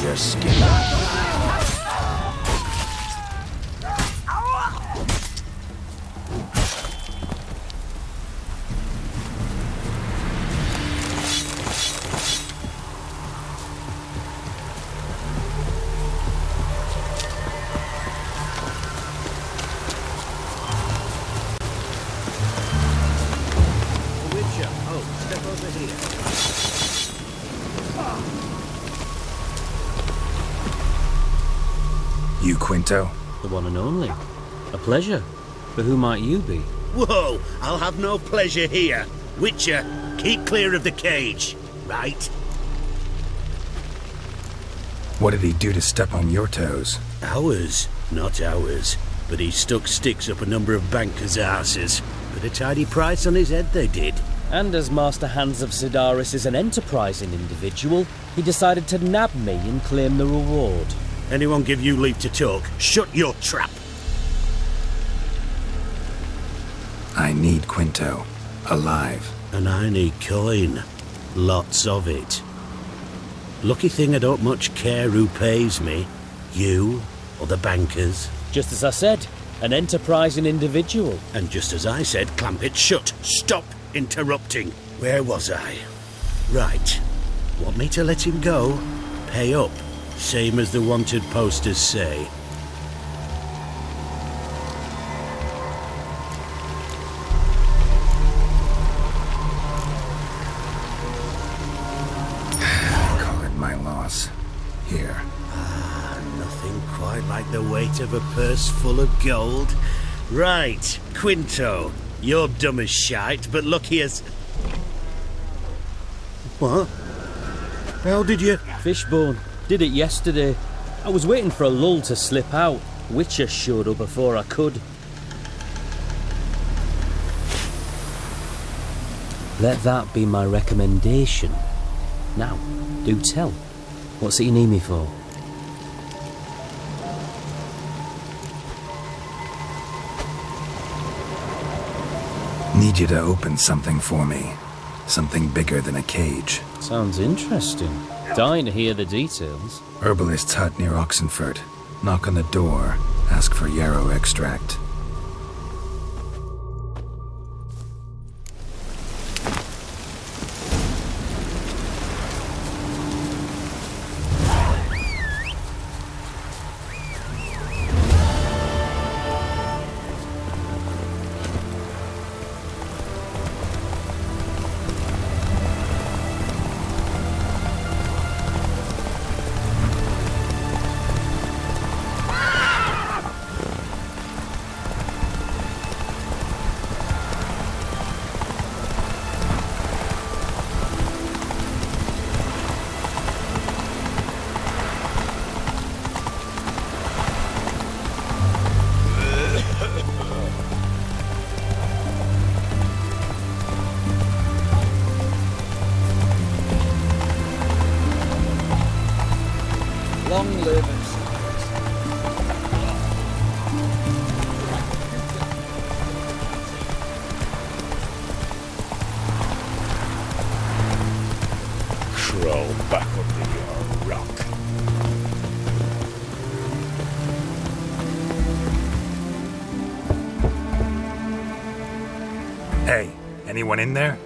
WildGamerSK. You Quinto? The one and only. A pleasure. But who might you be? Whoa! I'll have no pleasure here. Witcher, keep clear of the cage, right? What did he do to step on your toes? Ours, not ours. But he stuck sticks up a number of bankers' asses. Put a tidy price on his head, they did. And as Master Hands of Sidaris is an enterprising individual, he decided to nab me and claim the reward. Anyone give you leave to talk? Shut your trap! I need Quinto. Alive. And I need coin. Lots of it. Lucky thing I don't much care who pays me. You or the bankers. Just as I said, an enterprising individual. And just as I said, clamp it shut. Stop interrupting. Where was I? Right. Want me to let him go? Pay up. Same as the wanted posters say. Call it my loss. Here. Nothing quite like the weight of a purse full of gold. Right, Quinto. You're dumb as shite, but lucky as... What? How did you... Fishbone. Did it yesterday. I was waiting for a lull to slip out. Witcher showed up before I could. Let that be my recommendation. Now, do tell. What's it you need me for? Need you to open something for me. Something bigger than a cage. Sounds interesting. Dying to hear the details. Herbalist's hut near Oxenford. Knock on the door. Ask for yarrow extract. Long live and Crawl back under your rock. Hey, anyone in there?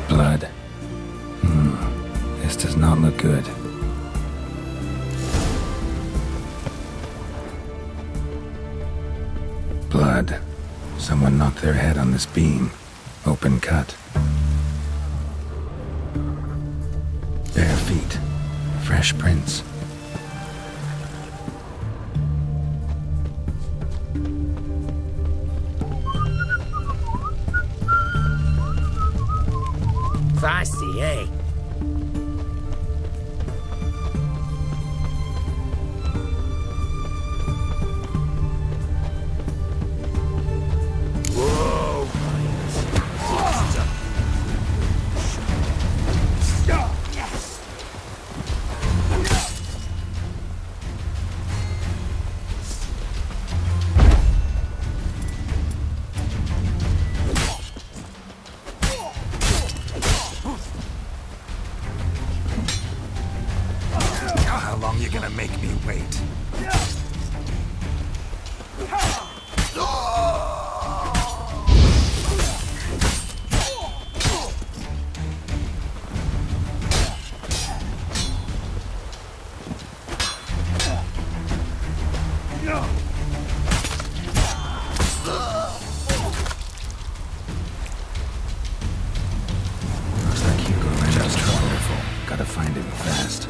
Blood. This does not look good. Blood. Someone knocked their head on this beam. Open cut. Bare feet. Fresh prints. Feisty, eh? You're gonna make me wait. Looks like Hugo is just wonderful. Gotta find him fast.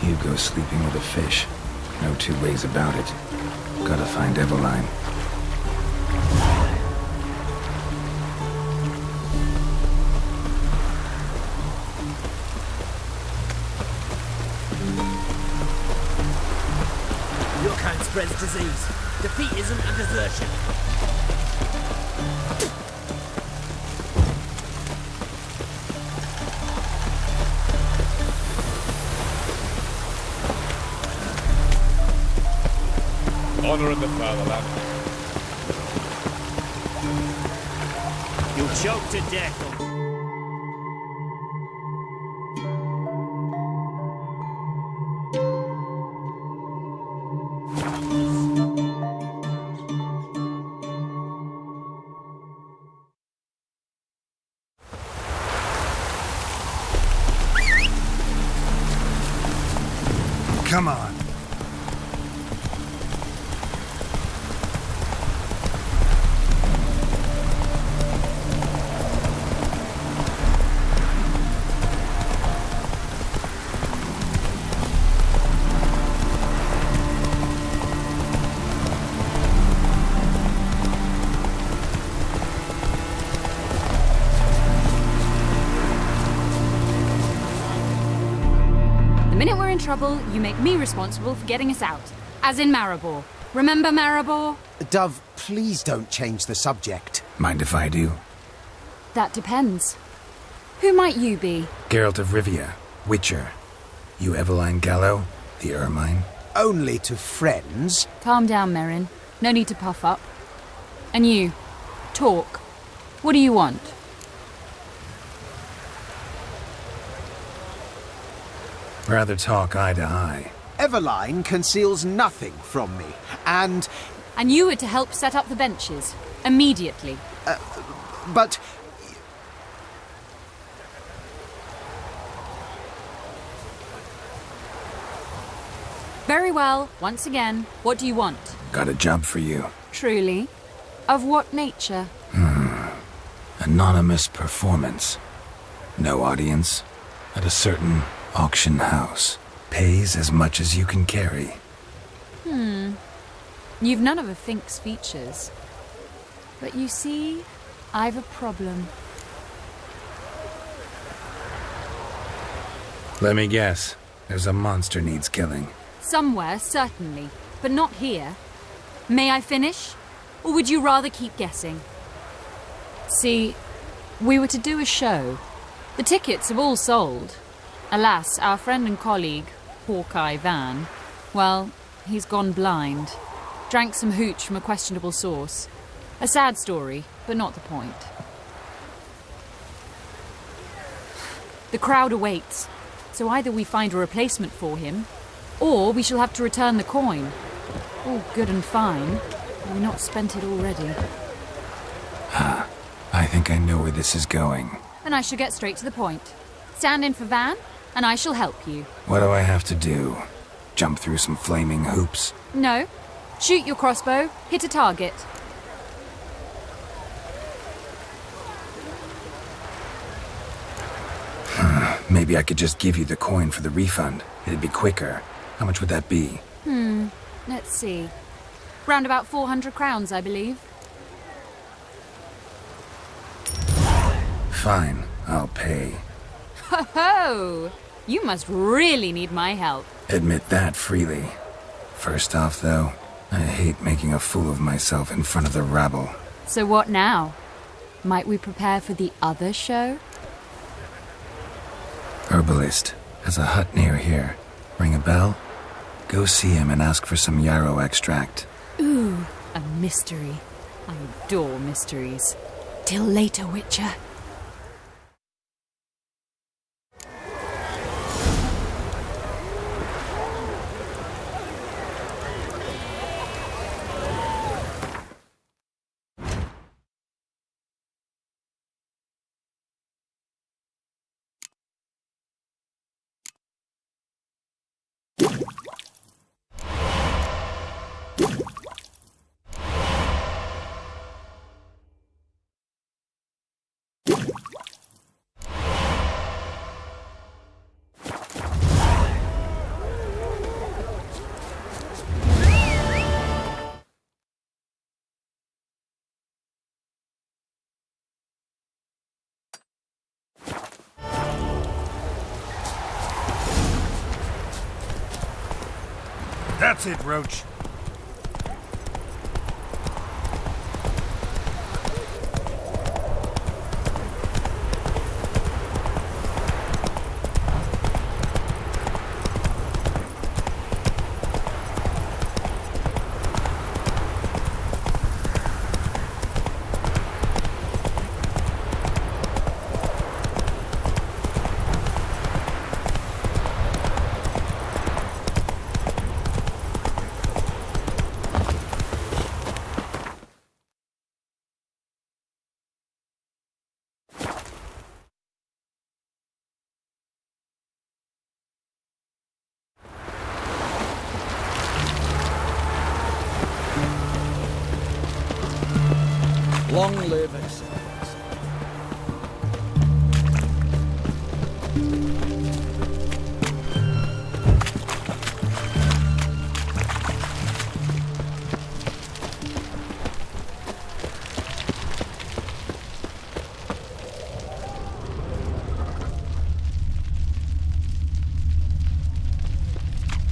Hugo's sleeping with a fish. No two ways about it. Gotta find Eveline. Your kind spreads disease. Defeat isn't a desertion. Honor in the fatherland. You'll choke to death. Come on. The minute we're in trouble, you make me responsible for getting us out. As in Maribor. Remember Maribor? Dove, please don't change the subject. Mind if I do? That depends. Who might you be? Geralt of Rivia, Witcher. You Eveline Gallo, the Ermine. Only to friends. Calm down, Merrin. No need to puff up. And you, talk. What do you want? Rather talk eye to eye. Eveline conceals nothing from me, and... And you were to help set up the benches. Immediately. but... Very well. Once again, what do you want? Got a job for you. Truly? Of what nature? Anonymous performance. No audience. At a certain auction house. Pays as much as you can carry. You've none of a Fink's features. But you see, I've a problem. Let me guess. There's a monster needs killing. Somewhere, certainly. But not here. May I finish? Or would you rather keep guessing? See, we were to do a show. The tickets have all sold. Alas, our friend and colleague, Hawkeye Van, well, he's gone blind. Drank some hooch from a questionable source. A sad story, but not the point. The crowd awaits, so either we find a replacement for him, or we shall have to return the coin. All good and fine, but we've not spent it already. I think I know where this is going. Then I shall get straight to the point. Stand in for Van, and I shall help you. What do I have to do? Jump through some flaming hoops? No. Shoot your crossbow, hit a target. Maybe I could just give you the coin for the refund. It'd be quicker. How much would that be? Let's see. Round about 400 crowns, I believe. Fine, I'll pay. Ho ho! You must really need my help. Admit that freely. First off, though, I hate making a fool of myself in front of the rabble. So what now? Might we prepare for the other show? Herbalist has a hut near here. Ring a bell? Go see him and ask for some yarrow extract. Ooh, a mystery. I adore mysteries. Till later, Witcher. That's it, Roach. Long live excellence.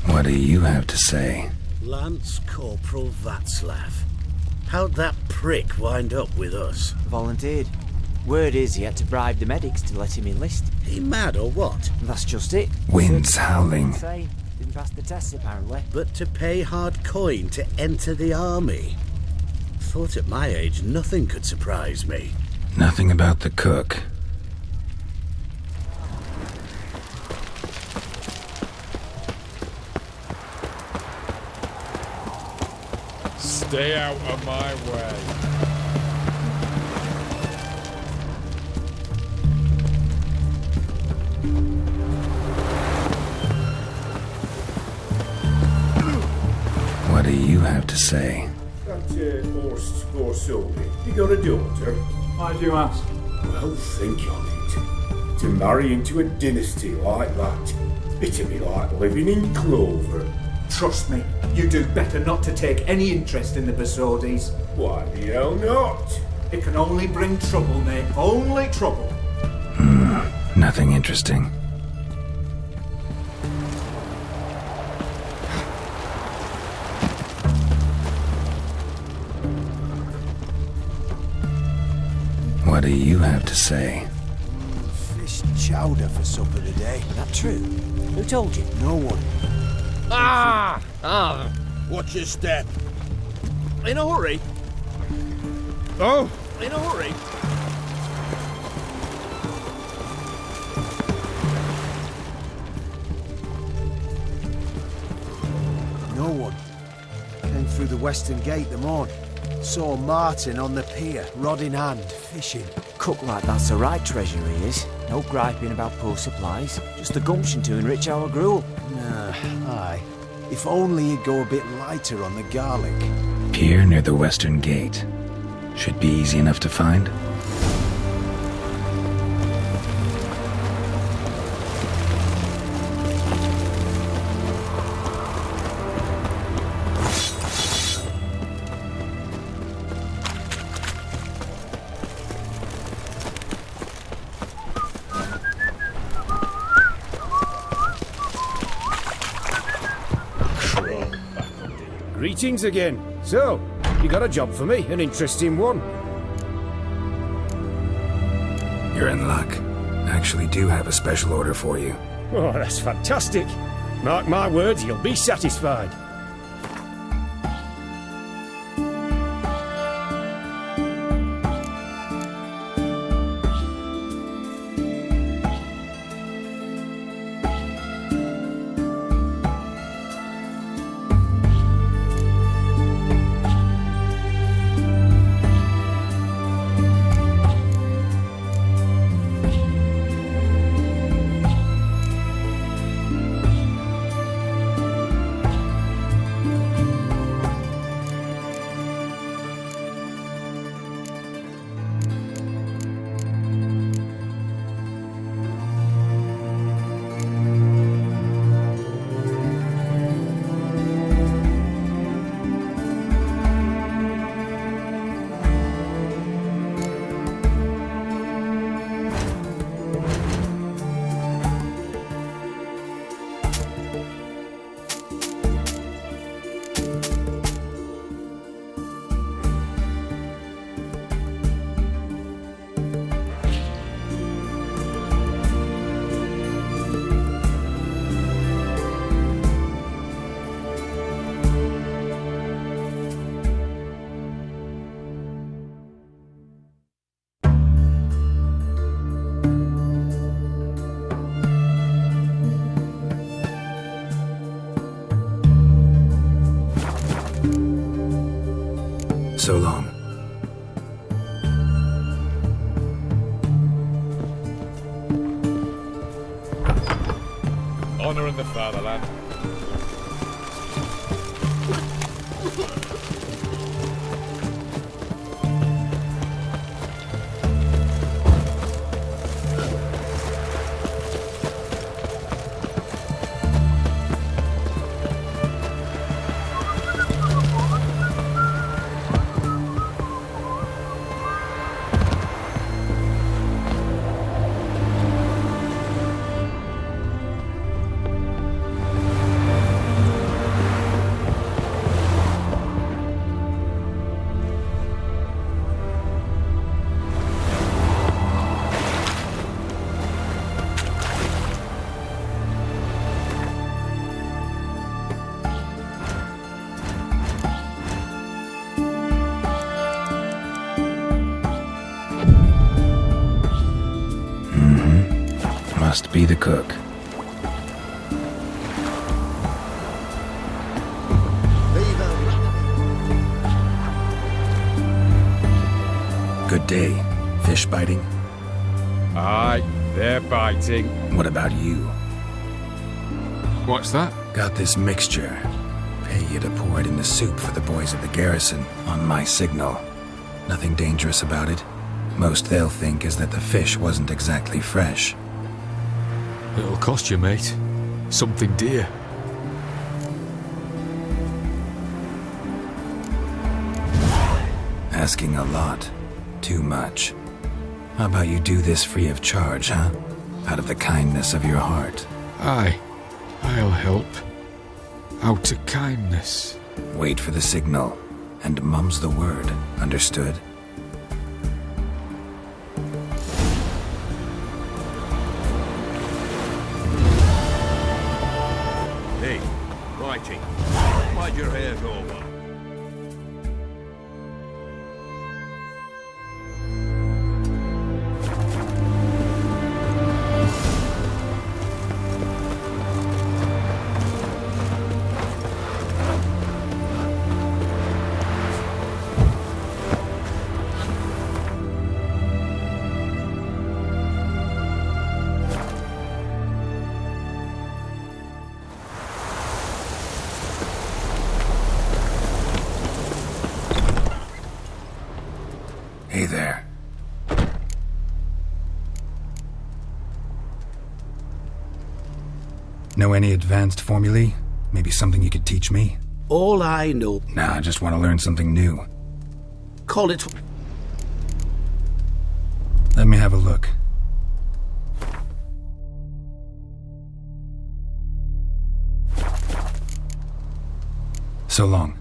What do you have to say? Lance Corporal Václav. How'd that prick wind up with us? Volunteered. Word is he had to bribe the medics to let him enlist. He mad or what? That's just it. Wind's howling. Insane. Didn't pass the tests apparently. But to pay hard coin to enter the army? Thought at my age nothing could surprise me. Nothing about the cook. Stay out of my way. What do you have to say? That horse or Sylvie, you got a daughter? Why do you ask? Well, think on it. To marry into a dynasty like that, it'd be like living in clover. Trust me, you do better not to take any interest in the Basodis. Why the hell not? It can only bring trouble, mate. Only trouble. Nothing interesting. What do you have to say? Fish chowder for supper today. That true? Who told you? No one. Watch your step. In a hurry. Oh! In a hurry. No one. Came through the western gate the morn. Saw Martin on the pier, rod in hand, fishing. Cook like that's the right treasure he is. No griping about poor supplies. Just the gumption to enrich our gruel. Nah, aye. If only you'd go a bit lighter on the garlic. Pier near the western gate. Should be easy enough to find. Greetings again. So, you got a job for me, an interesting one. You're in luck. I actually do have a special order for you. Oh, that's fantastic. Mark my words, you'll be satisfied. So long. Honor in the fatherland. Must be the cook. Good day. Fish biting? Aye, they're biting. What about you? What's that? Got this mixture. Pay you to pour it in the soup for the boys at the garrison on my signal. Nothing dangerous about it. Most they'll think is that the fish wasn't exactly fresh. It'll cost you, mate. Something dear. Asking a lot. Too much. How about you do this free of charge, huh? Out of the kindness of your heart. Aye, I'll help. Out of kindness. Wait for the signal, and mum's the word. Understood? Hey, righty. Why'd your hair go over? Hey there. Know any advanced formulae? Maybe something you could teach me? All I know... Nah, I just want to learn something new. Call it... Let me have a look. So long.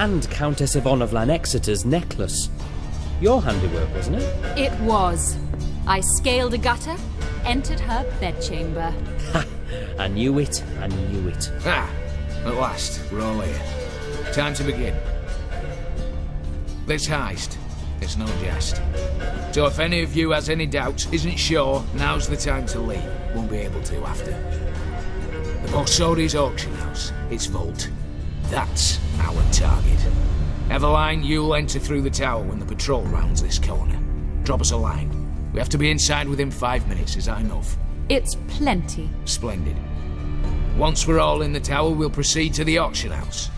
and Countess Yvonne of Lanexeter's necklace. Your handiwork, wasn't it? It was. I scaled a gutter, entered her bedchamber. Ha! I knew it. I knew it. Ah! At last, we're all here. Time to begin. This heist, it's no jest. So if any of you has any doubts, isn't sure, now's the time to leave. Won't be able to after. The Borsodi's auction house, its vault. That's our target. Eveline, you'll enter through the tower when the patrol rounds this corner. Drop us a line. We have to be inside within 5 minutes, is that enough? It's plenty. Splendid. Once we're all in the tower, we'll proceed to the auction house.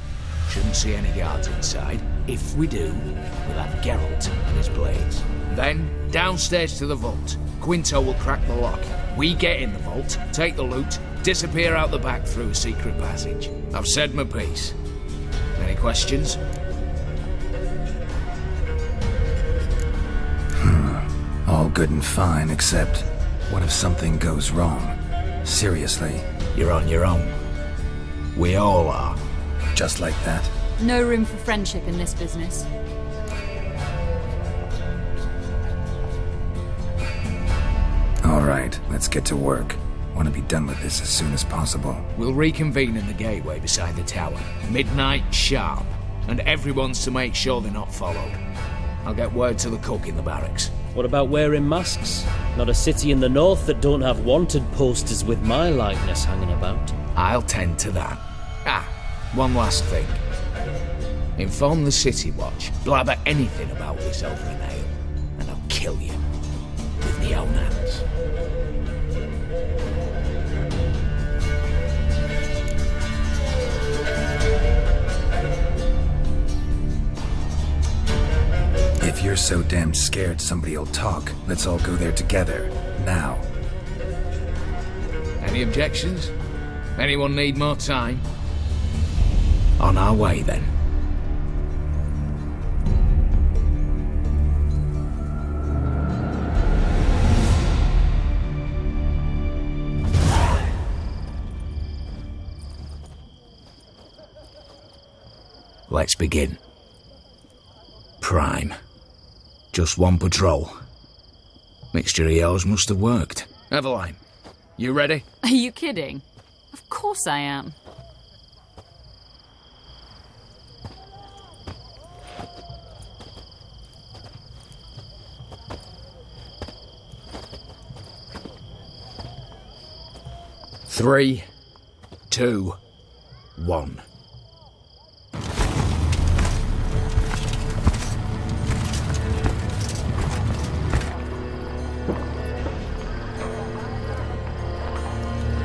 Shouldn't see any guards inside. If we do, we'll have Geralt and his blades. Then, downstairs to the vault. Quinto will crack the lock. We get in the vault, take the loot, disappear out the back through a secret passage. I've said my piece. Any questions? All good and fine, except what if something goes wrong? Seriously. You're on your own. We all are. Just like that? No room for friendship in this business. All right, let's get to work. Want to be done with this as soon as possible. We'll reconvene in the gateway beside the tower. Midnight sharp. And everyone's to make sure they're not followed. I'll get word to the cook in the barracks. What about wearing masks? Not a city in the north that don't have wanted posters with my likeness hanging about. I'll tend to that. Ah, one last thing. Inform the City Watch. Blabber anything about this over an ale, and I'll kill you. With my own hands. If you're so damn scared somebody'll talk, let's all go there together. Now. Any objections? Anyone need more time? On our way, then. Let's begin. Prime. Just one patrol. Mixture of yours must have worked. Eveline, you ready? Are you kidding? Of course I am. Three, two, one.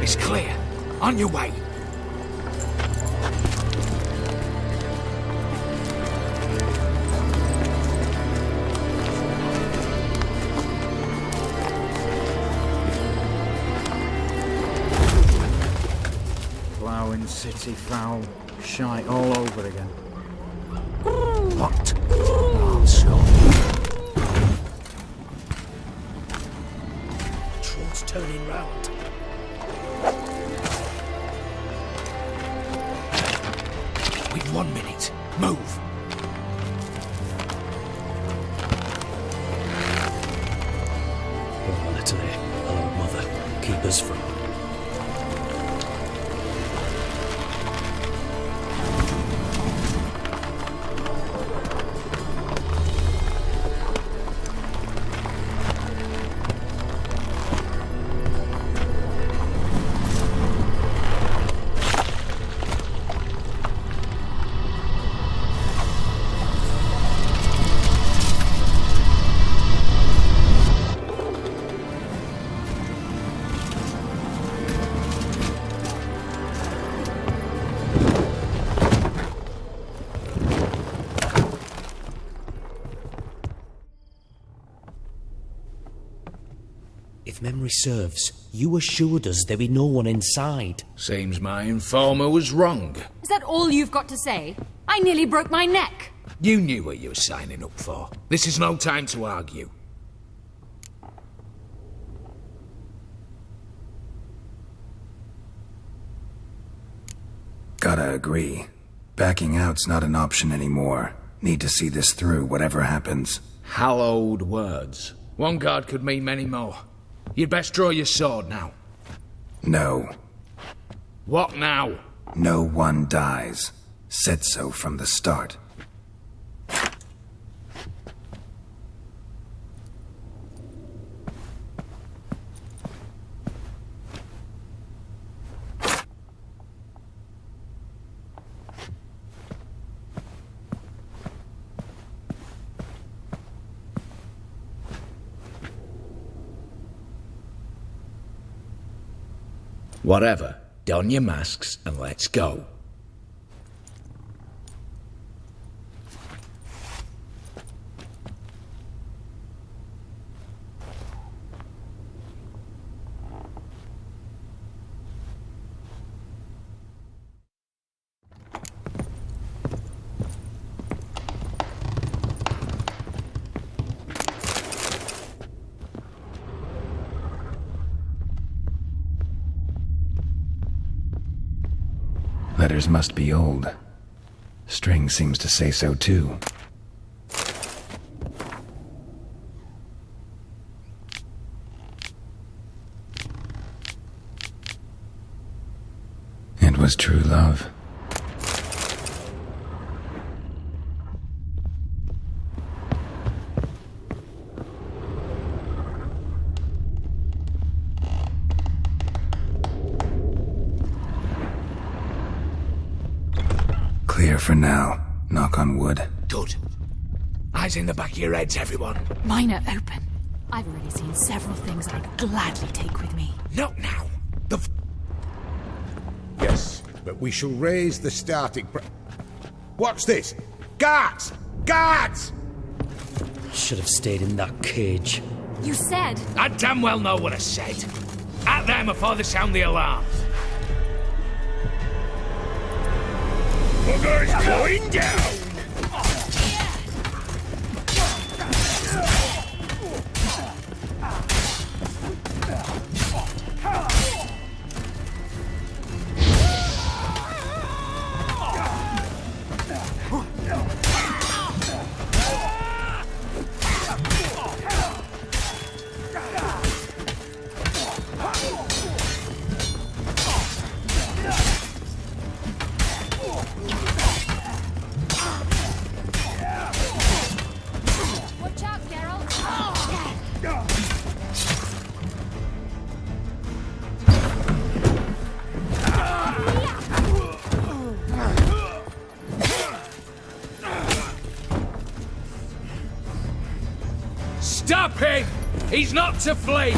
It's clear. On your way. Ploughing city foul. Shite all over again. What? Oh, so. Patrol's turning round. We've 1 minute. Move. Oh, Natalie. Oh, mother. Keep us from... If memory serves, you assured us there be no one inside. Seems my informer was wrong. Is that all you've got to say? I nearly broke my neck. You knew what you were signing up for. This is no time to argue. Gotta agree. Backing out's not an option anymore. Need to see this through, whatever happens. Hallowed words. One guard could mean many more. You'd best draw your sword now. No. What now? No one dies. Said so from the start. Whatever. Don your masks and let's go. Letters must be old. String seems to say so too. It was true love. Clear for now. Knock on wood. Good. Eyes in the back of your heads, everyone. Mine are open. I've already seen several things I'd gladly take with me. Not now. Yes, but we shall raise the starting Watch this! Guards! Guards! Should have stayed in that cage. You said... I damn well know what I said. At them before they sound the alarm. Bugger's going down! Stop him! He's not to flee!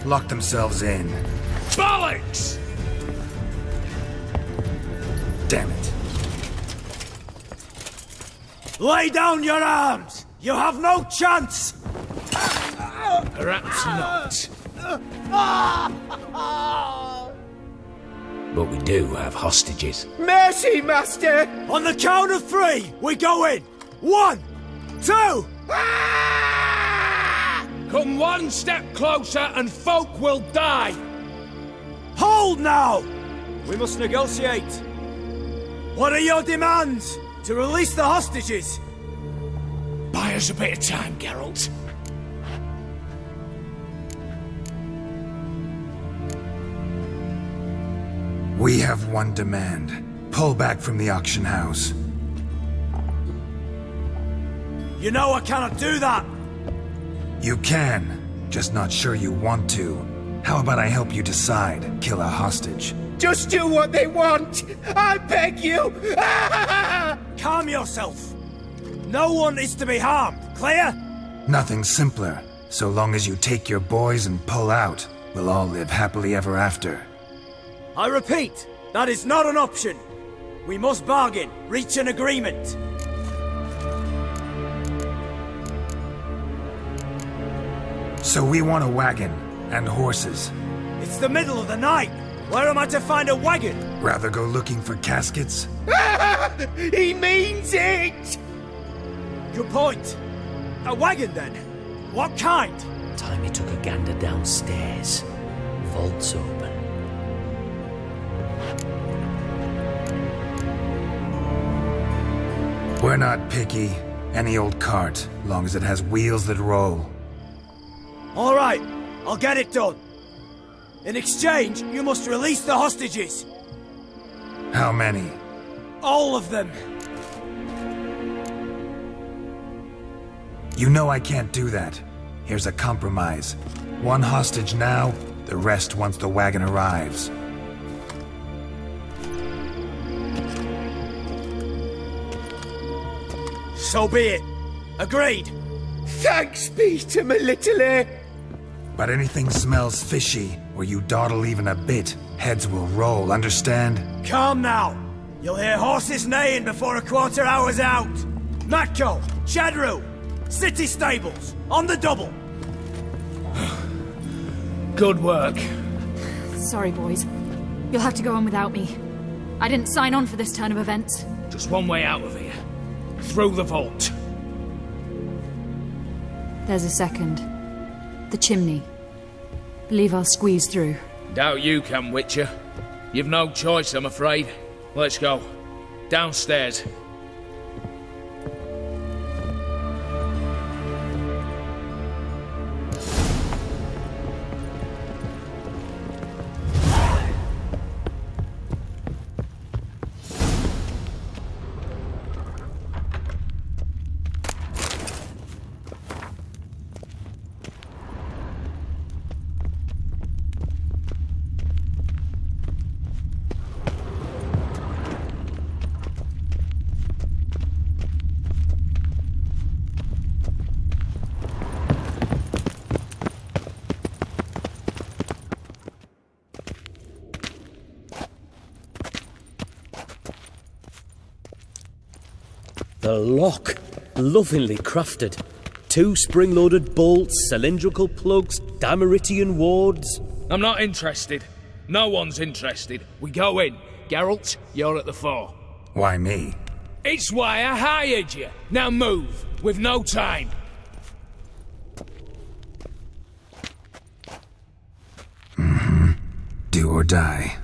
Lock themselves in. Bollocks! Damn it. Lay down your arms! You have no chance! Perhaps not. But we do have hostages. Mercy, Master! On the count of three, we go in! 1, 2... Come one step closer and folk will die! Hold now! We must negotiate. What are your demands? To release the hostages? Buy us a bit of time, Geralt. We have one demand. Pull back from the auction house. You know I cannot do that! You can, just not sure you want to. How about I help you decide? Kill a hostage. Just do what they want! I beg you! Calm yourself! No one is to be harmed, clear? Nothing simpler. So long as you take your boys and pull out, we'll all live happily ever after. I repeat, that is not an option. We must bargain, reach an agreement. So we want a wagon and horses. It's the middle of the night. Where am I to find a wagon? Rather go looking for caskets? He means it! Good point. A wagon, then? What kind? Timmy took a gander downstairs. Vault's open. We're not picky. Any old cart, long as it has wheels that roll. All right, I'll get it done. In exchange, you must release the hostages. How many? All of them. You know I can't do that. Here's a compromise. One hostage now, the rest once the wagon arrives. So be it. Agreed. Thanks be to my little But anything smells fishy, or you dawdle even a bit, heads will roll, understand? Calm now. You'll hear horses neighing before a quarter hour's out. Matko, Shadru, city stables, on the double. Good work. Sorry, boys. You'll have to go on without me. I didn't sign on for this turn of events. Just one way out of here. Through the vault. There's a second. The chimney. Believe I'll squeeze through. Doubt you can, Witcher. You've no choice, I'm afraid. Let's go. Downstairs. The lock, lovingly crafted. 2 spring-loaded bolts, cylindrical plugs, Dameritian wards. I'm not interested. No one's interested. We go in. Geralt, you're at the fore. Why me? It's why I hired you. Now move. We've no time. Do or die.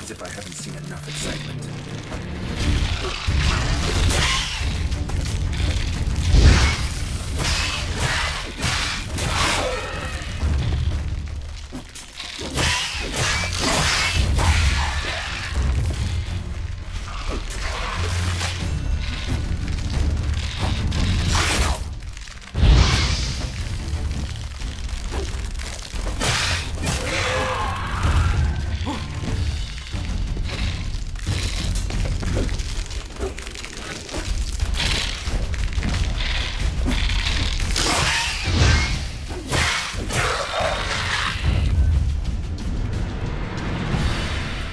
As if I haven't seen enough excitement.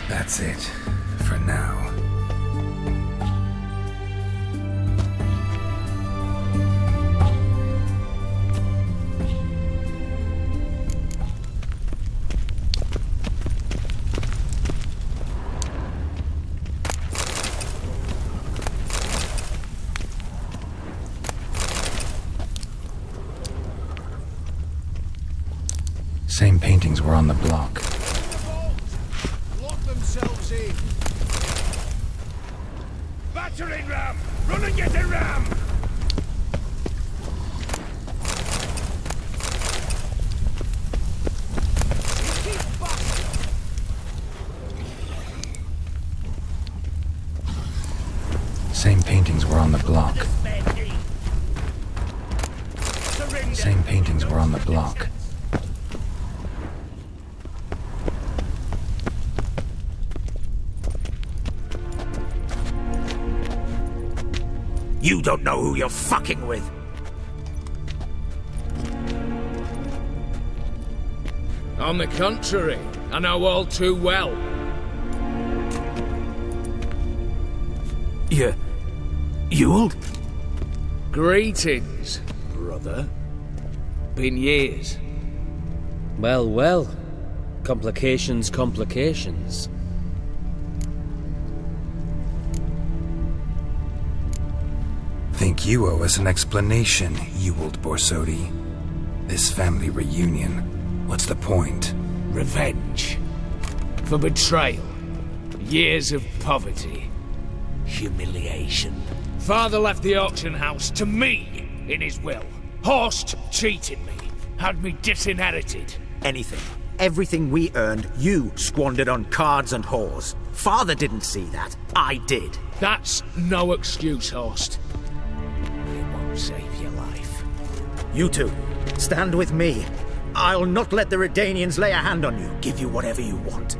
That's it, for now. Same paintings were on the block. themselves in. Battering ram! Run and get a ram! Same paintings were on the block. Same paintings were on the block. You don't know who you're fucking with. On the contrary, I know all too well. Ewald? Greetings, brother. Been years. Well, well. Complications, complications. Think you owe us an explanation, Ewald Borsodi. This family reunion, what's the point? Revenge. For betrayal. Years of poverty. Humiliation. Father left the auction house to me in his will. Horst cheated me. Had me disinherited. Anything. Everything we earned, you squandered on cards and whores. Father didn't see that. I did. That's no excuse, Horst. It won't save your life. You two, stand with me. I'll not let the Redanians lay a hand on you. Give you whatever you want.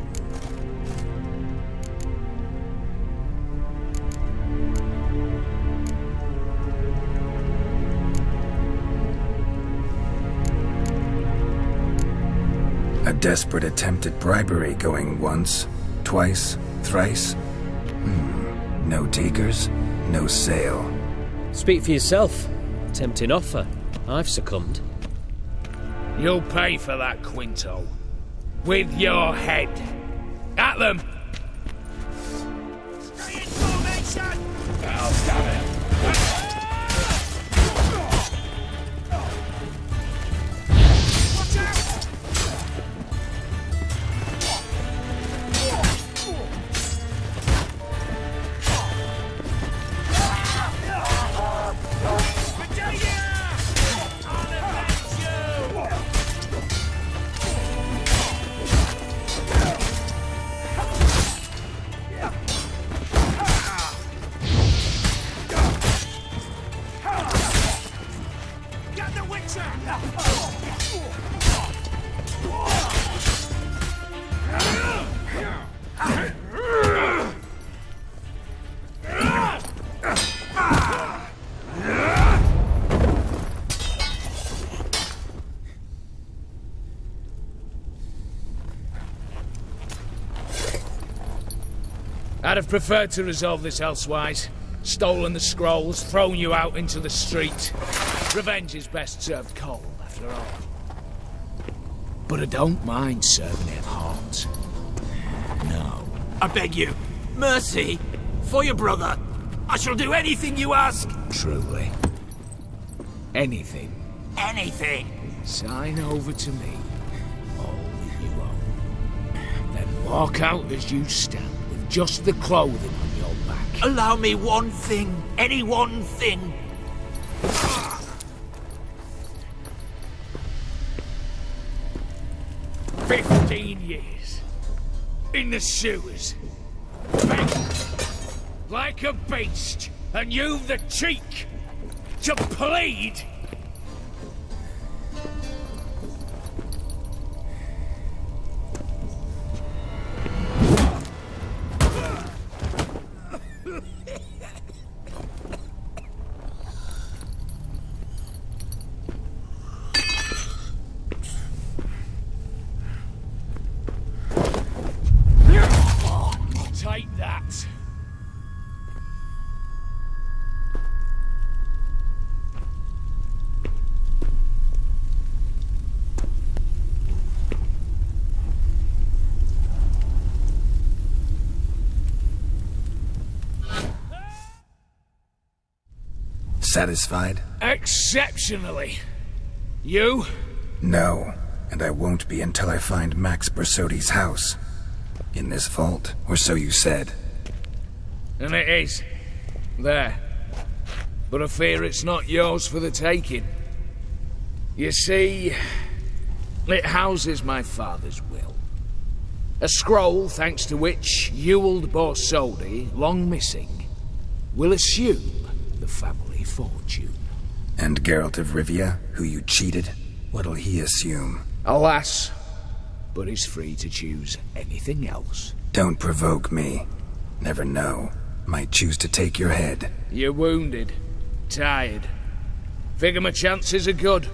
A desperate attempt at bribery going once, twice, thrice. No takers, no sale. Speak for yourself. Tempting offer. I've succumbed. You'll pay for that, Quinto. With your head. At them! I'll stop it. I'd have preferred to resolve this elsewise. Stolen the scrolls, thrown you out into the street. Revenge is best served cold, after all. But I don't mind serving it hot. No. I beg you, mercy, for your brother. I shall do anything you ask. Truly. Anything. Anything. Sign over to me. All that you own. Then walk out as you stand. Just the clothing on your back. Allow me one thing. Any one thing. 15 years. In the sewers. Begging. Like a beast. And you've the cheek to plead. Take that. Satisfied? Exceptionally. You? No, and I won't be until I find Max Bersodi's house. In this vault, or so you said. And it is. There. But I fear it's not yours for the taking. You see, it houses my father's will. A scroll thanks to which Ewald Borsodi, long missing, will assume the family fortune. And Geralt of Rivia, who you cheated, what'll he assume? Alas, but he's free to choose anything else. Don't provoke me. Never know. Might choose to take your head. You're wounded. Tired. Figure my chances are good.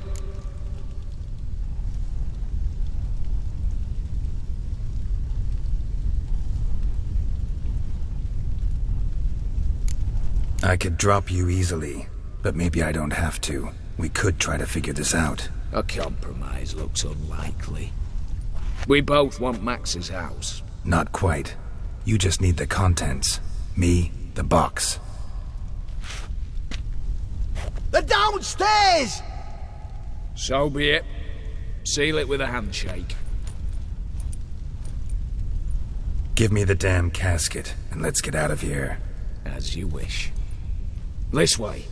I could drop you easily, but maybe I don't have to. We could try to figure this out. A compromise looks unlikely. We both want Max's house. Not quite. You just need the contents. Me, the box. They're downstairs! So be it. Seal it with a handshake. Give me the damn casket, and let's get out of here. As you wish. This way.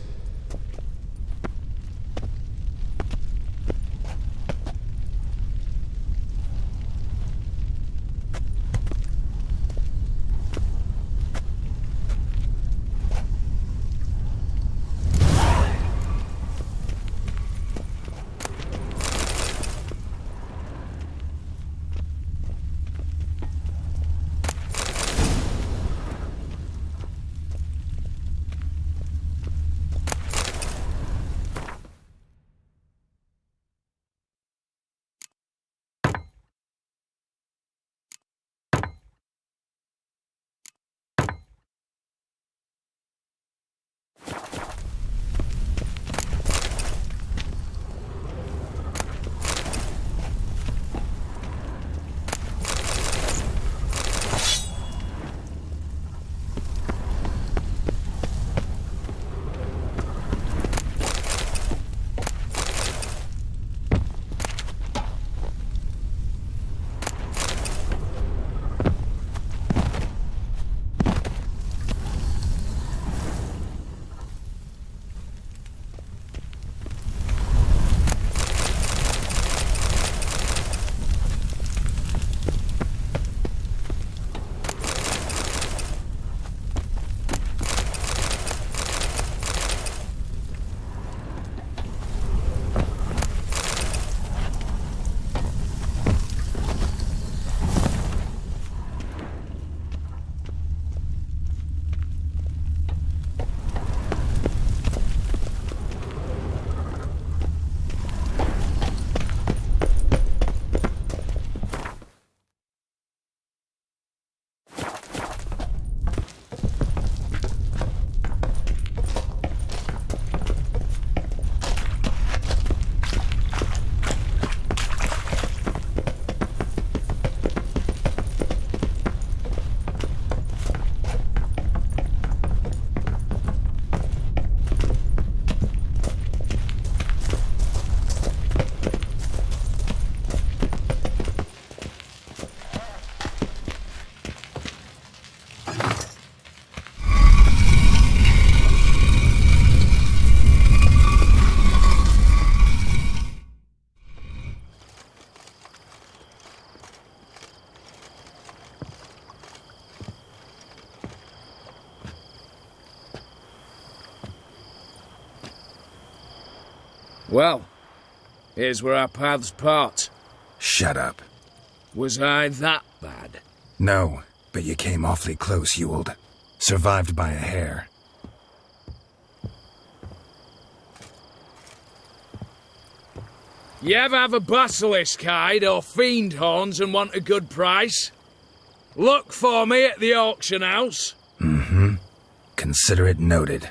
Well, here's where our paths part. Shut up. Was I that bad? No, but you came awfully close, Ewald. Survived by a hair. You ever have a basilisk hide or fiend horns and want a good price? Look for me at the auction house. Mm-hmm. Consider it noted.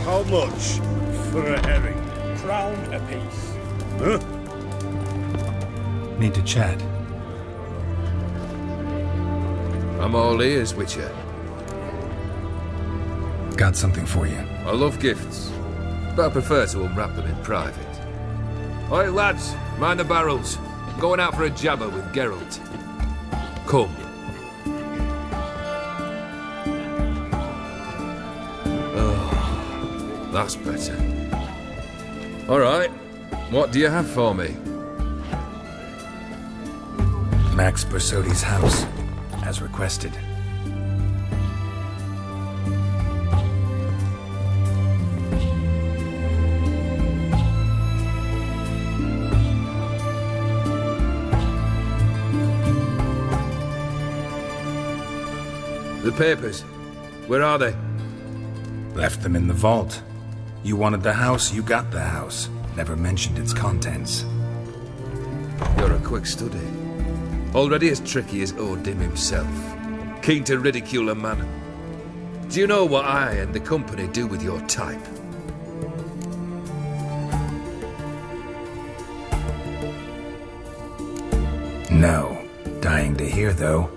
How much for a herring? Crown apiece. Huh? Need to chat. I'm all ears, Witcher. Got something for you. I love gifts, but I prefer to unwrap them in private. Oi, lads, mind the barrels. Going out for a jabber with Geralt. Come. Oh, that's better. All right. What do you have for me? Max Bersodi's house, as requested. The papers. Where are they? Left them in the vault. You wanted the house, you got the house. Never mentioned its contents. You're a quick study. Already as tricky as Odin himself. Keen to ridicule a man. Do you know what I and the company do with your type? No. Dying to hear, though.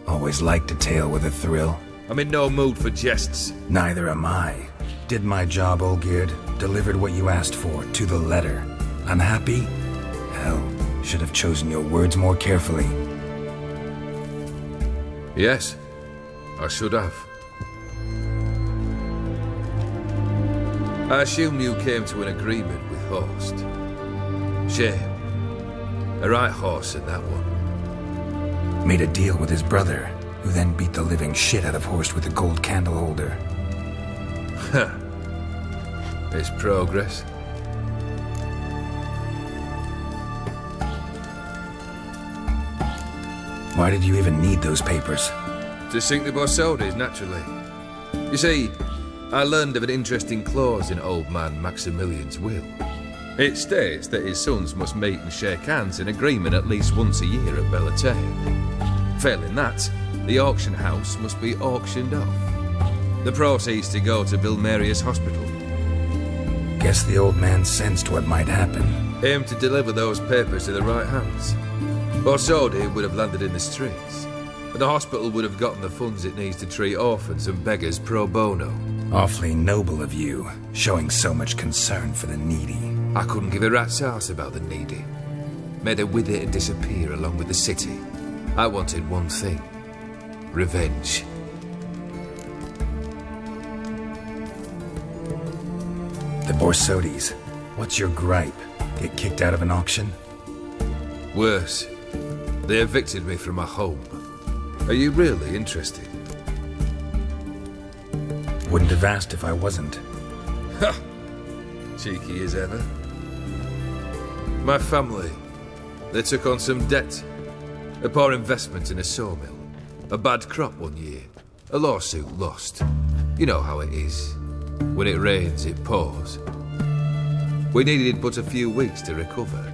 Always liked a tale with a thrill. I'm in no mood for jests. Neither am I. Did my job, Olgierd. Delivered what you asked for, to the letter. Unhappy? Hell, should have chosen your words more carefully. Yes, I should have. I assume you came to an agreement with Horst. Shame. A right horse in that one. Made a deal with his brother, who then beat the living shit out of Horst with a gold candle holder. Huh. It's progress. Why did you even need those papers? To sink the Borsodis, naturally. You see, I learned of an interesting clause in old man Maximilian's will. It states that his sons must meet and shake hands in agreement at least once a year at Bellatane. Failing that, the auction house must be auctioned off. The proceeds to go to Vilmeria's hospital. Guess the old man sensed what might happen. Aimed to deliver those papers to the right hands. Borsodi would have landed in the streets, and the hospital would have gotten the funds it needs to treat orphans and beggars pro bono. Awfully noble of you, showing so much concern for the needy. I couldn't give a rat's ass about the needy. Made her with it and disappear along with the city. I wanted one thing. Revenge. The Borsodis. What's your gripe? Get kicked out of an auction? Worse. They evicted me from my home. Are you really interested? Wouldn't have asked if I wasn't. Ha! Cheeky as ever. My family. They took on some debt. A poor investment in a sawmill. A bad crop one year. A lawsuit lost. You know how it is. When it rains, it pours. We needed but a few weeks to recover.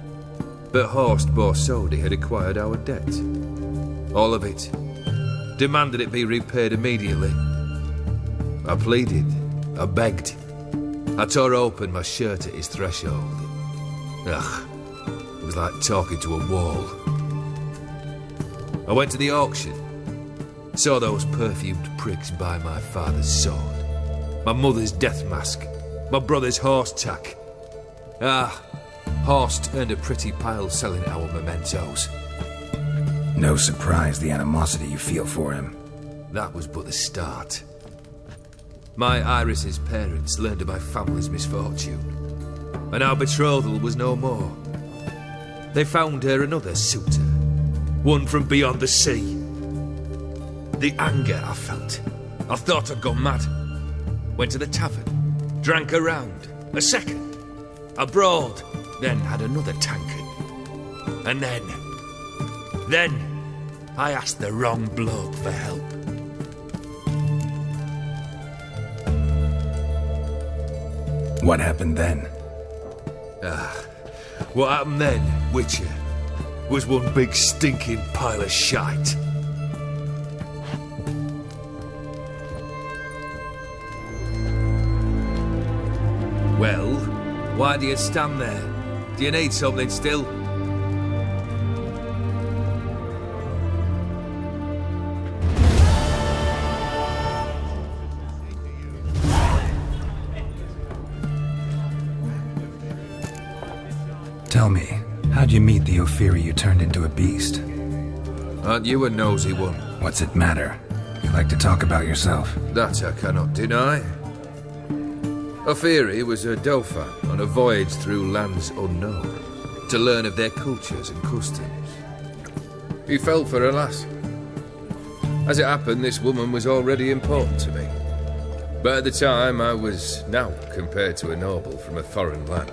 But Horst Borsodi had acquired our debt. All of it. Demanded it be repaid immediately. I pleaded. I begged. I tore open my shirt at his threshold. Ugh. It was like talking to a wall. I went to the auction. Saw those perfumed pricks buy my father's sword. My mother's death mask. My brother's horse tack. Ah, Horst earned a pretty pile selling our mementos. No surprise the animosity you feel for him. That was but the start. My Iris's parents learned of my family's misfortune, and our betrothal was no more. They found her another suitor, one from beyond the sea. The anger I felt. I thought I'd gone mad. Went to the tavern, drank a round, a second. I brawled, then had another tankard. And then I asked the wrong bloke for help. What happened then? What happened then, Witcher, was one big stinking pile of shite. Well, why do you stand there? Do you need something still? Tell me, How'd you meet the Ophiri you turned into a beast? Aren't you a nosy one? What's it matter? You like to talk about yourself? That I cannot deny. Ophiri was a Dauphin on a voyage through lands unknown, to learn of their cultures and customs. He fell for a lass. As it happened, this woman was already important to me. But at the time, I was now compared to a noble from a foreign land.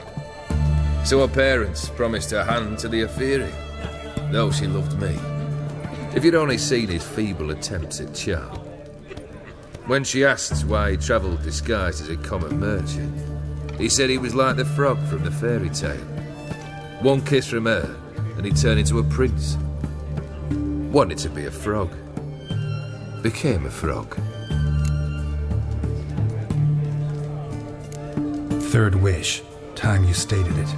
So her parents promised her hand to the Ophiri, though she loved me. If you'd only seen his feeble attempts at charm. When she asked why he travelled disguised as a common merchant, he said he was like the frog from the fairy tale. One kiss from her, and he turned into a prince. Wanted to be a frog. Became a frog. Third wish. Time you stated it.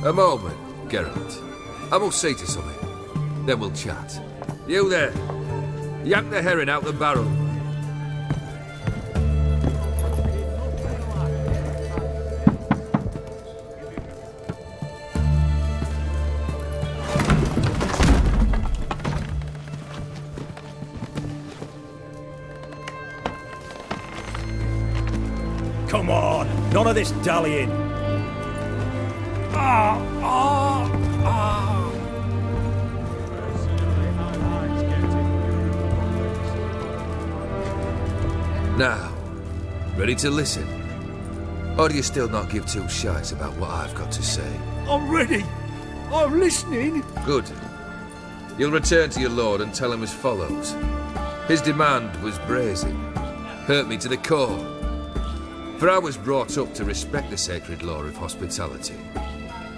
A moment, Geralt. I must say to something. Then we'll chat. You there. Yank the herring out the barrel. Come on, none of this dallying. Now, ready to listen? Or do you still not give two shites about what I've got to say? I'm ready. I'm listening. Good. You'll return to your lord and tell him as follows. His demand was brazen. Hurt me to the core. For I was brought up to respect the sacred law of hospitality,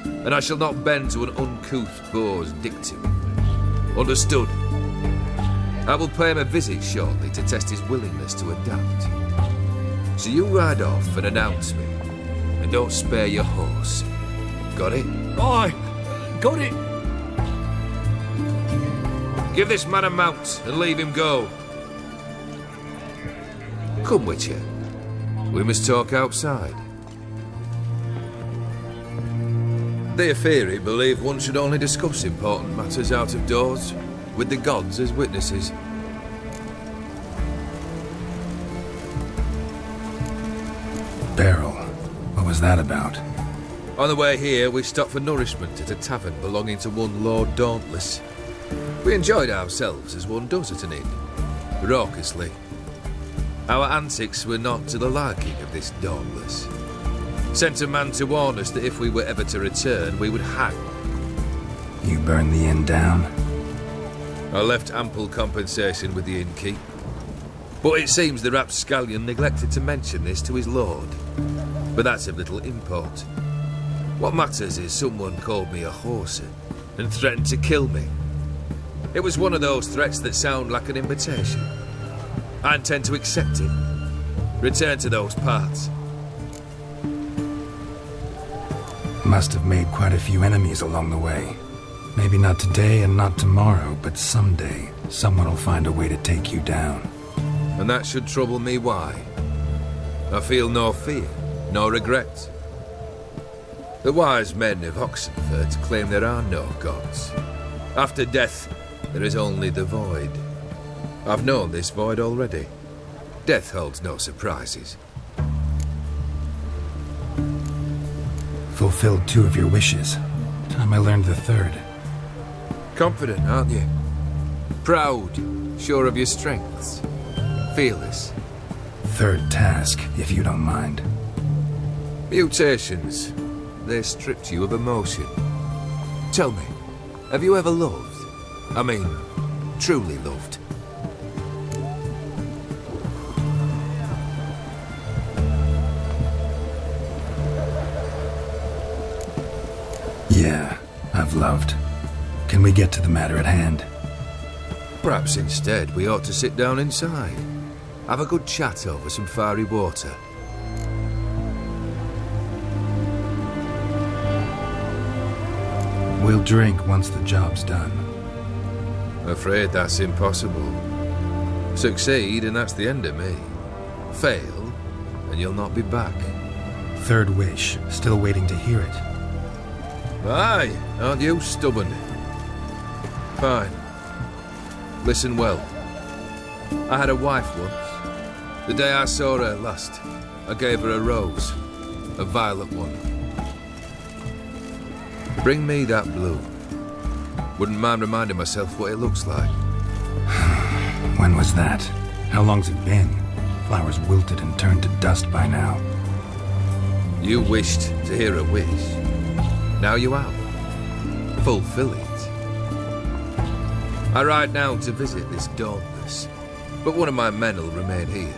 and I shall not bend to an uncouth boor's dictum. Understood? I will pay him a visit shortly to test his willingness to adapt. So you ride off and announce me, and don't spare your horse. Got it? Aye, got it. Give this man a mount and leave him go. Come, Witcher. We must talk outside. The Ophiri believe one should only discuss important matters out of doors, with the gods as witnesses. Barrel. What was that about? On the way here, we stopped for nourishment at a tavern belonging to one Lord Dauntless. We enjoyed ourselves as one does at an inn, raucously. Our antics were not to the liking of this Dauntless. Sent a man to warn us that if we were ever to return, we would hang. You burned the inn down? I left ample compensation with the innkeep. But it seems the rapscallion neglected to mention this to his lord. But that's of little import. What matters is someone called me a whoreson and threatened to kill me. It was one of those threats that sound like an invitation. I intend to accept it. Return to those parts. Must have made quite a few enemies along the way. Maybe not today and not tomorrow, but someday, someone will find a way to take you down. And that should trouble me why? I feel no fear, no regret. The wise men of Oxenfurt claim there are no gods. After death, there is only the void. I've known this void already. Death holds no surprises. Fulfilled 2 of your wishes. Time I learned the 3rd. Confident, aren't you? Proud, sure of your strengths. Fearless. 3rd task, if you don't mind. Mutations. They stripped you of emotion. Tell me, have you ever loved? I mean, truly loved? Yeah, I've loved. Can we get to the matter at hand? Perhaps instead we ought to sit down inside. Have a good chat over some fiery water. We'll drink once the job's done. Afraid that's impossible. Succeed and that's the end of me. Fail and you'll not be back. 3rd wish. Still waiting to hear it. Aye, aren't you stubborn? Fine. Listen well. I had a wife once. The day I saw her last, I gave her a rose. A violet one. Bring me that blue. Wouldn't mind reminding myself what it looks like. When was that? How long's it been? Flowers wilted and turned to dust by now. You wished to hear a wish. Now you have. Fulfill it. I ride now to visit this dauntless, but one of my men will remain here.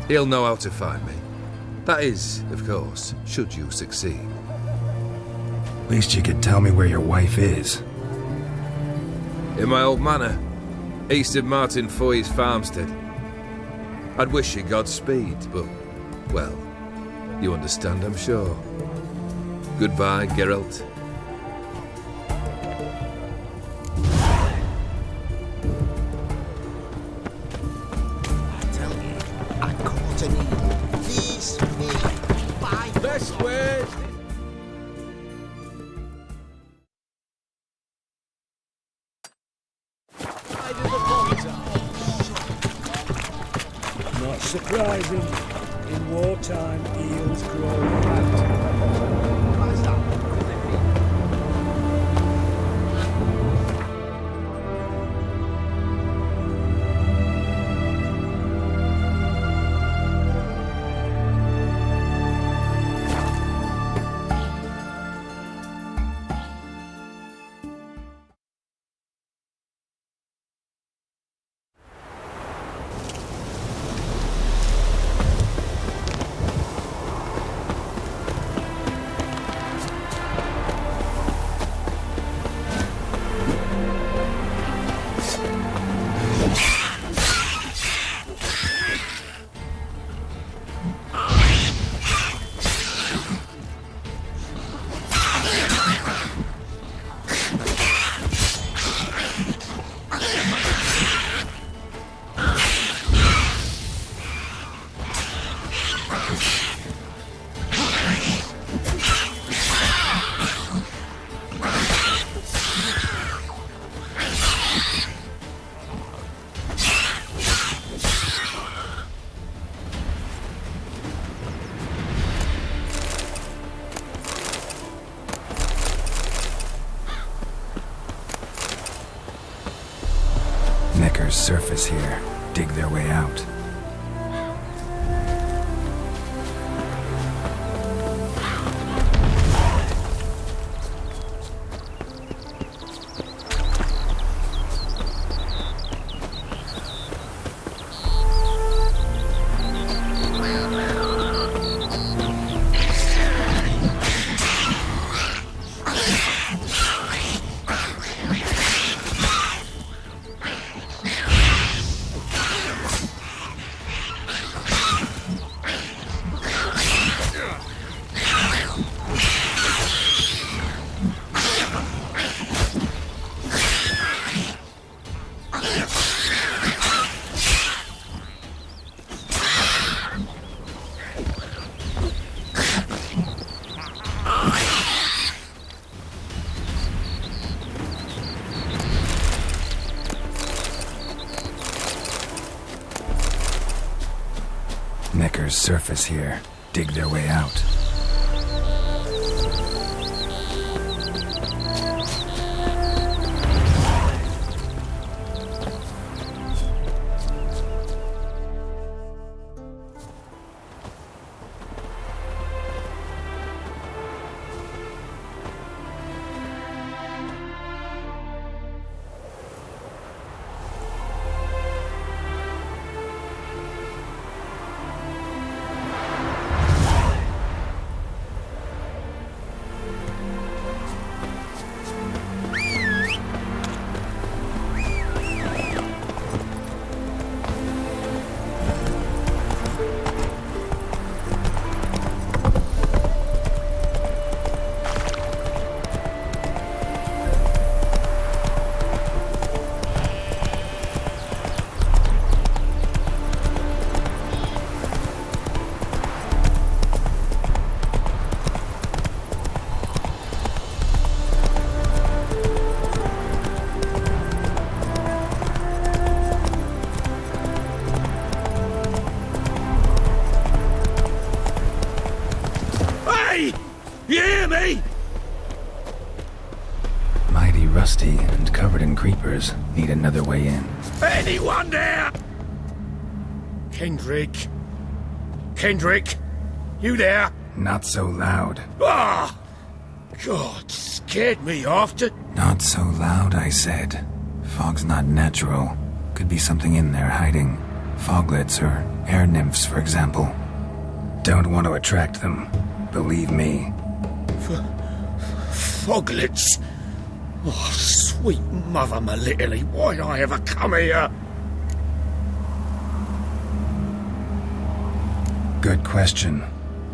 He'll know how to find me. That is, of course, should you succeed. At least you could tell me where your wife is. In my old manor, east of Martin Foy's farmstead. I'd wish you Godspeed, but, well, you understand, I'm sure. Goodbye, Geralt. I tell you, I caught an eagle. These me 5 best ways. Not surprising. In wartime, eels grow fat. Surface here, dig their way out. Surface here, dig their way out. me! Mighty rusty and covered in creepers. Need another way in. Anyone there? Kendrick? Kendrick? You there? Not so loud. Ah! God, scared me after. Not so loud, I said. Fog's not natural. Could be something in there hiding. Foglets or air nymphs, for example. Don't want to attract them. Believe me. Foglets? Oh, sweet mother Melitterly, why'd I ever come here? Good question.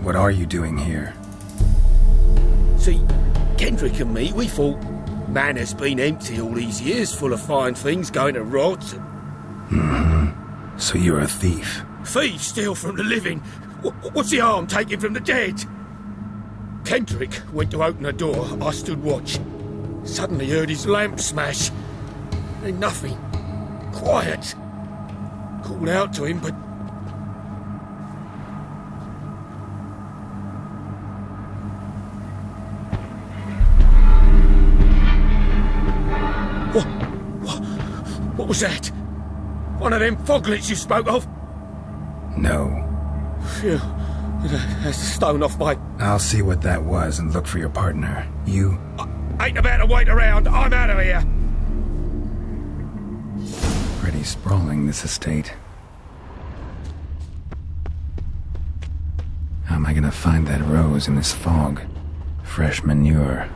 What are you doing here? See, Kendrick and me, we thought man has been empty all these years, full of fine things going to rot. Mm-hmm. So you're a thief. Thieves steal from the living. What's the harm taking from the dead? Kendrick went to open the door. I stood watch. Suddenly heard his lamp smash. Then nothing. Quiet. Called out to him, but... What was that? One of them foglets you spoke of? No. Phew. That's a stone off my... I'll see what that was and look for your partner. You... Ain't about to wait around. I'm out of here. Pretty sprawling, this estate. How am I gonna find that rose in this fog? Fresh manure.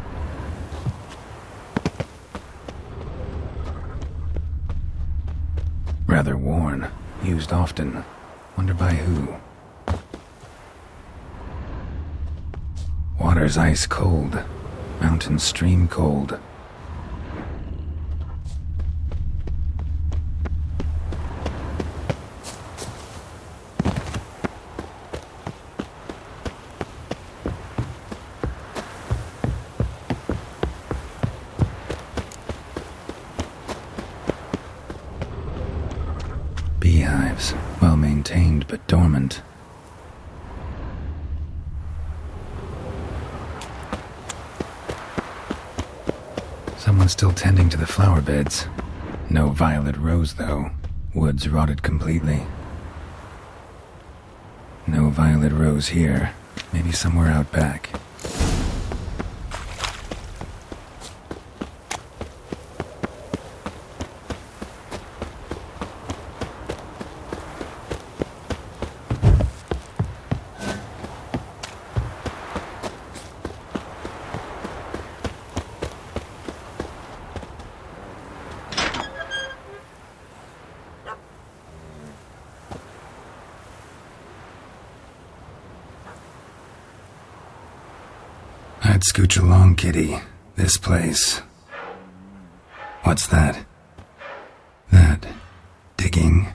Rather worn. Used often. Wonder by who? Water's ice cold. Mountain stream cold. Beehives, well maintained but dormant. Someone's still tending to the flower beds. No violet rose, though. Woods rotted completely. No violet rose here. Maybe somewhere out back. I'd scooch along, kitty. This place. What's that? That. Digging.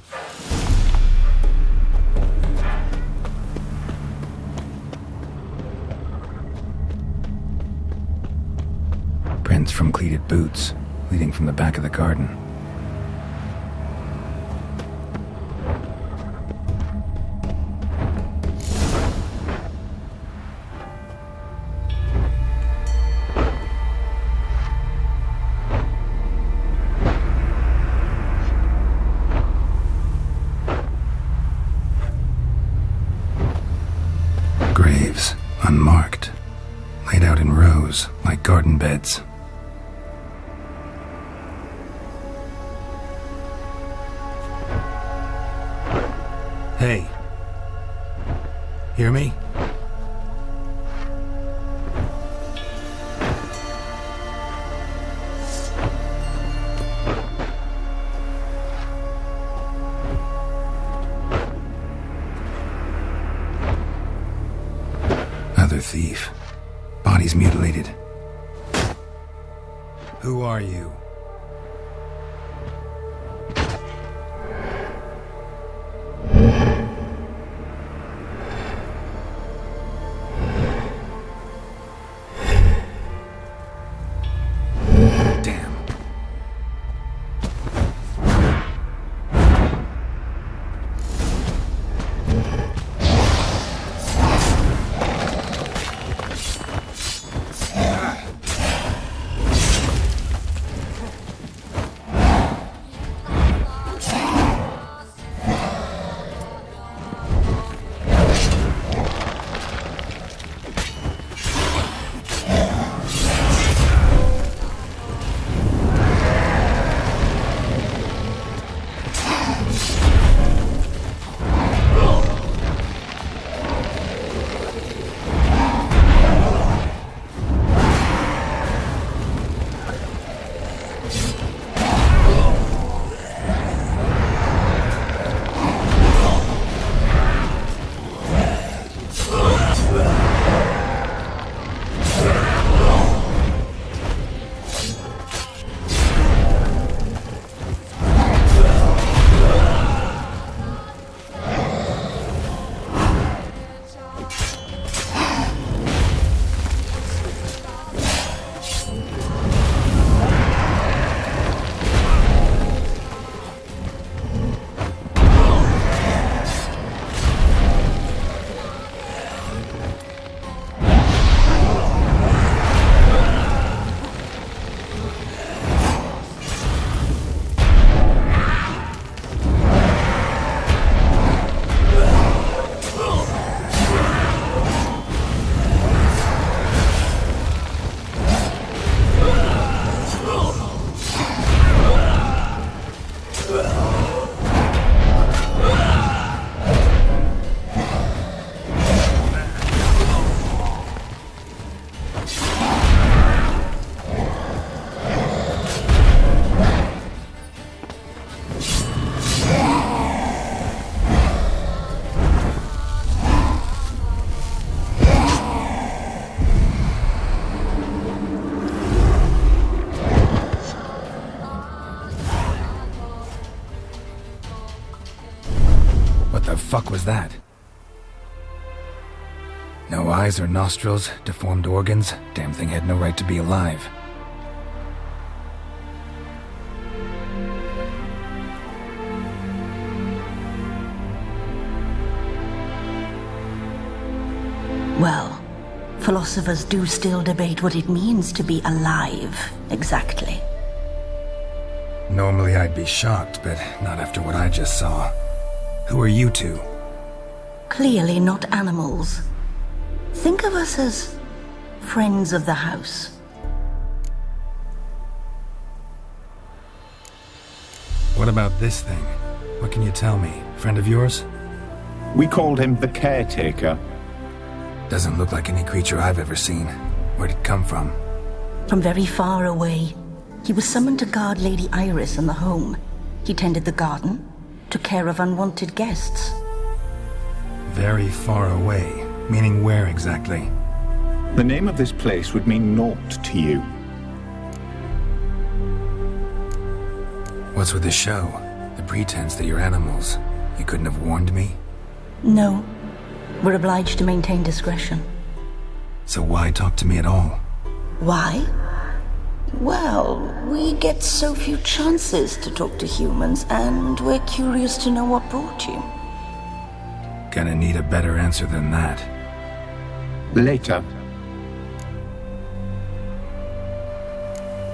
Prints from cleated boots, leading from the back of the garden. Graves, unmarked, laid out in rows like garden beds. Hey. Hear me? Another thief. Body's mutilated. Who are you? Damn. fuck was that? No eyes or nostrils, deformed organs. Damn thing had no right to be alive. Well, philosophers do still debate what it means to be alive, exactly. Normally I'd be shocked, but not after what I just saw. Who are you two? Clearly not animals. Think of us as friends of the house. What about this thing? What can you tell me? Friend of yours? We called him the Caretaker. Doesn't look like any creature I've ever seen. Where'd it come from? From very far away. He was summoned to guard Lady Iris and the home. He tended the garden, took care of unwanted guests. Very far away. Meaning where exactly? The name of this place would mean naught to you. What's with the show? The pretense that you're animals. You couldn't have warned me? No. We're obliged to maintain discretion. So why talk to me at all? Why? Well, we get so few chances to talk to humans, and we're curious to know what brought you. Gonna need a better answer than that. Later.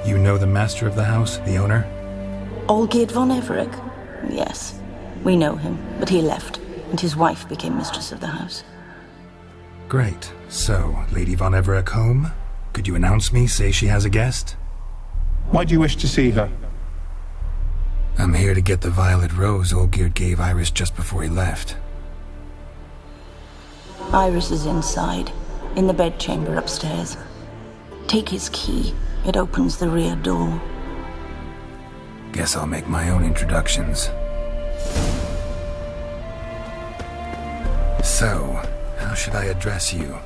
You know the master of the house, the owner? Olgierd von Everec? Yes. We know him, but he left, and his wife became mistress of the house. Great. So, Lady von Everec home? Could you announce me, say she has a guest? Why do you wish to see her? I'm here to get the violet rose Olgierd gave Iris just before he left. Iris is inside, in the bedchamber upstairs. Take his key. It opens the rear door. Guess I'll make my own introductions. So, how should I address you?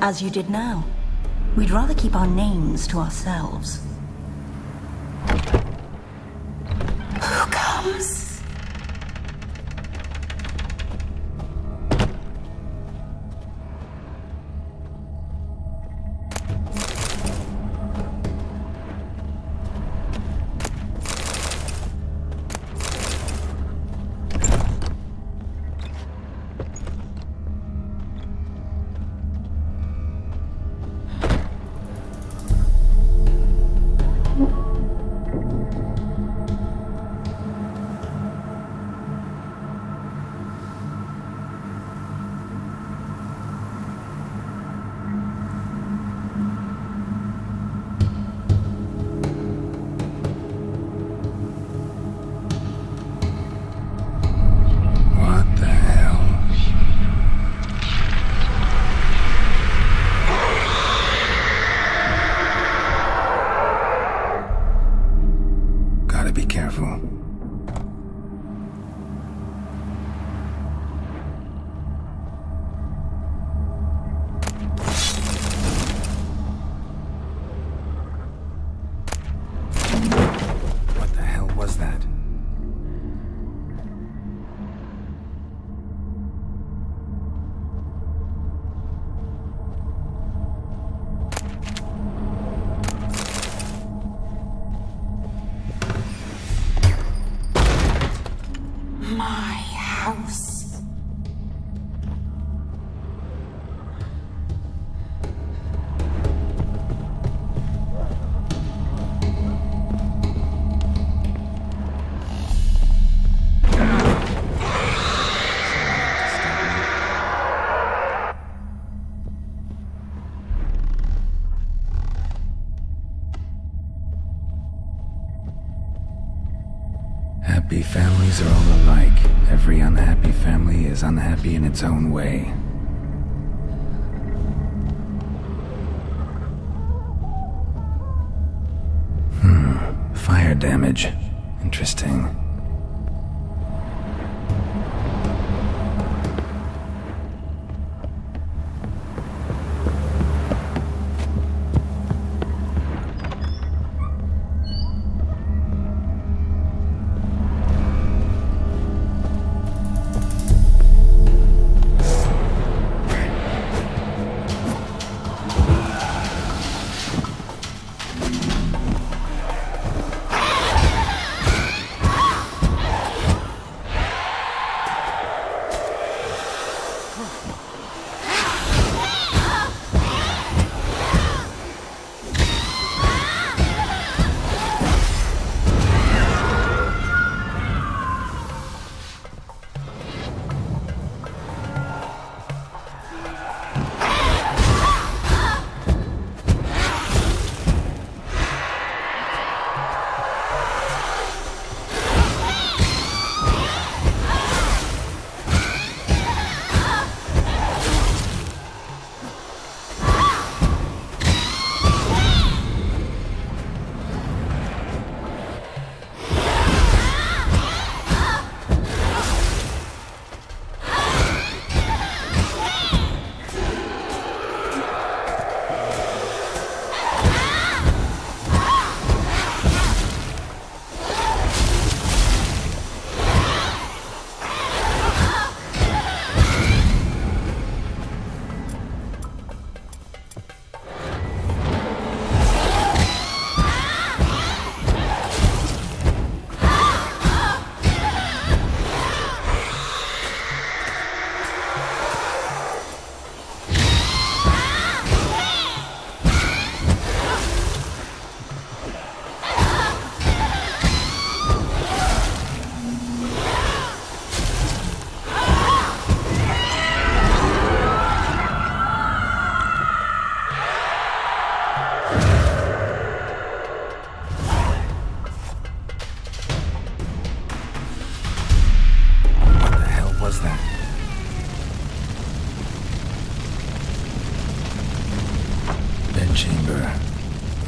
As you did now. We'd rather keep our names to ourselves. Who comes? Happy families are all alike. Every unhappy family is unhappy in its own way. Fire damage. Interesting.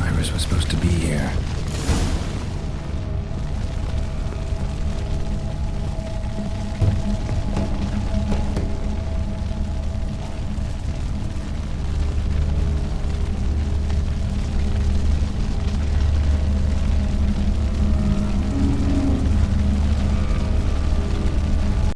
Iris was supposed to be here.